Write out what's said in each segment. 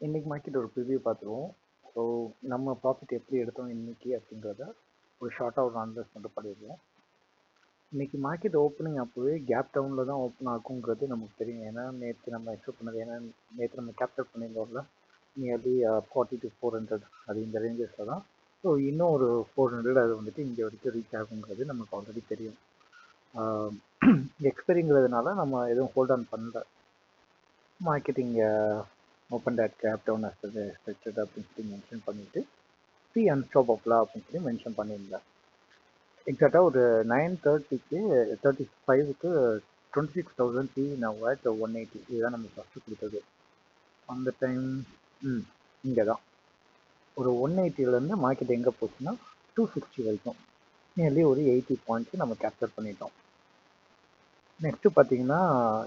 இன்னைக்கு மார்க்கெட் ஒரு ப்ரிவ்யூ பார்த்துருவோம். ஸோ நம்ம ப்ராஃபிட் எப்படி எடுத்தோம் இன்னைக்கு அப்படின்றத ஒரு ஷார்ட்டாக ஒரு அனலைஸ் மட்டும் பண்ணிடுவோம். இன்னைக்கு மார்க்கெட் ஓப்பனிங் அப்போவே கேப் டவுனில் தான் ஓப்பன் ஆகுங்கிறது நமக்கு தெரியும். ஏன்னா நேற்று நம்ம எக்ஸ்பெக்ட் பண்ணது, ஏன்னா நேற்று நம்ம கேப்சர் பண்ணியிருந்தோம்ல நியர்லி 40 to 400 அது இந்த ரேஞ்சஸில் தான். ஸோ இன்னும் ஒரு 400 அது வந்துட்டு இங்கே வரைக்கும் ரீச் ஆகுங்கிறது நமக்கு ஆல்ரெடி தெரியும். எக்ஸ்பெரிங்கிறதுனால நம்ம எதுவும் ஹோல்ட் ஆன் பண்ணல. Marketing opened gap down as expected அப்படின்னு சொல்லி மென்ஷன் பண்ணிட்டு சி அன்ஸ்டாப்பபிளா அப்படின்னு சொல்லி மென்ஷன் பண்ணியிருந்தேன். எக்ஸாக்டாக ஒரு 9:30க்கு 35க்கு 26,000 நான் 180 இதுதான் நம்ம ஃபஸ்ட்டு கொடுத்தது. அந்த டைம் இங்கே தான் ஒரு 180லேருந்து மார்க்கெட் எங்கே போச்சுன்னா 260 வரைக்கும் நியர்லி ஒரு 80 பாயிண்ட்ஸ் நம்ம கேப்சர் பண்ணிட்டோம். நெக்ஸ்ட் பார்த்தீங்கன்னா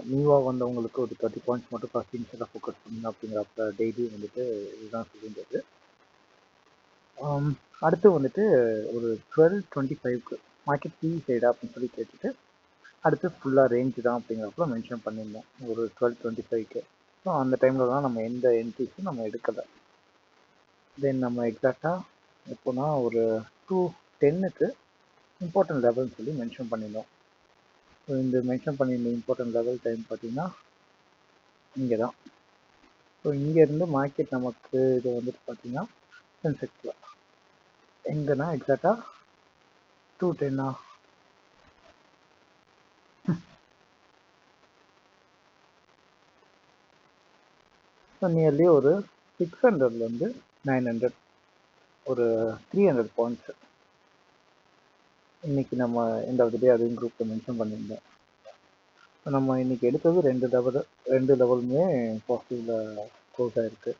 நியூவாக வந்தவங்களுக்கு ஒரு 30 பாயிண்ட்ஸ் மட்டும் ஃபர்ஸ்ட் இன்ஸ்டெல்லாம் ஃபோக்கஸ் பண்ணுங்க அப்படிங்கிறப்ப டெய்லி வந்துட்டு இதுதான் சொல்லியிருந்தது. அடுத்து வந்துட்டு ஒரு 12:25க்கு மார்க்கெட் பி சைடா அப்படின்னு சொல்லி கேட்டுட்டு அடுத்து ஃபுல்லாக ரேஞ்சு தான் அப்படிங்கிறப்ப மென்ஷன் பண்ணியிருந்தோம் ஒரு 12:25க்கு. ஸோ அந்த டைமில் தான் நம்ம எந்த என்ட்ரிஸும் நம்ம எடுக்கலை. தென் நம்ம எக்ஸாக்டாக எப்போனா ஒரு 2:10க்கு இம்பார்ட்டன்ட் லெவல்னு சொல்லி மென்ஷன் பண்ணியிருந்தோம். ஸோ இந்த மென்ஷன் பண்ணியிருந்த இம்பார்ட்டன்ட் லெவல் டைம் பார்த்தீங்கன்னா இங்கே தான். ஸோ இங்கேருந்து மார்க்கெட் நமக்கு இது வந்துட்டு பார்த்தீங்கன்னா சென்செக்ஸில் எங்கன்னா எக்ஸாக்டாக 210 ஸோ நியர்லி ஒரு 600லேருந்து 900 ஒரு 300 பாயிண்ட்ஸ் இன்னைக்கு நம்ம எண்ட் ஆஃப் த டே அதையும் குரூப்பில் மென்ஷன் பண்ணியிருந்தோம். நம்ம இன்னைக்கு எடுத்தது ரெண்டு லெவலுமே பாசிட்டிவ்ல க்ளோஸ் ஆயிருக்கு.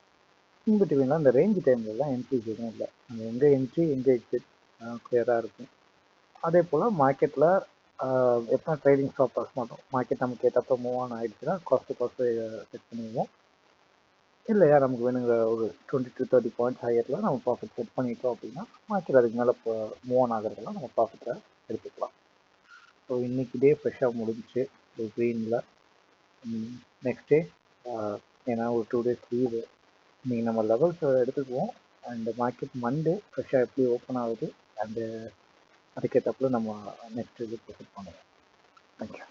இன்பிட்வீனில் அந்த ரேஞ்ச் டைம்லலாம் என்ட்ரிஸ் எதுவும் இல்லை. நம்ம எங்கே என்ட்ரி எங்கே எக்ஸிட் கிளியராக இருக்கும். அதே போல் மார்க்கெட்டில் எப்போ ட்ரேடிங் ஸ்டாப் லாஸ் மாட்டோம். மார்க்கெட் நமக்கு ஏற்றப்ப மூவ் ஆன் ஆகிடுச்சுன்னா காஸ்ட் செட் பண்ணிடுவோம். இல்லையா நமக்கு வேணுங்கிற ஒரு 20 to 30 பாயிண்ட்ஸ் ஹையரில் நம்ம ப்ராஃபிட் செட் பண்ணிட்டோம் அப்படின்னா மார்க்கெட் அதுக்கு மேலே இப்போ மூவ் ஆன் ஆகிறதுலாம் நம்ம ப்ராஃபிட்டை எடுத்துக்கலாம். ஸோ இன்னைக்கு டே ஃப்ரெஷ்ஷாக முடிஞ்சிச்சு ஒரு க்ரீனில். நெக்ஸ்ட் டே ஏன்னா ஒரு 2 days லீவு இன்னைக்கு நம்ம லெவல்ஸ் எடுத்துக்குவோம். அண்ட் மார்க்கெட் மண்டே ஃப்ரெஷ்ஷாக எப்படி ஓப்பன் ஆகுது அண்டு அதுக்கேற்றப்பல நம்ம நெக்ஸ்ட் இது ப்ரொசீட் பண்ணுவோம். தேங்க்யூ.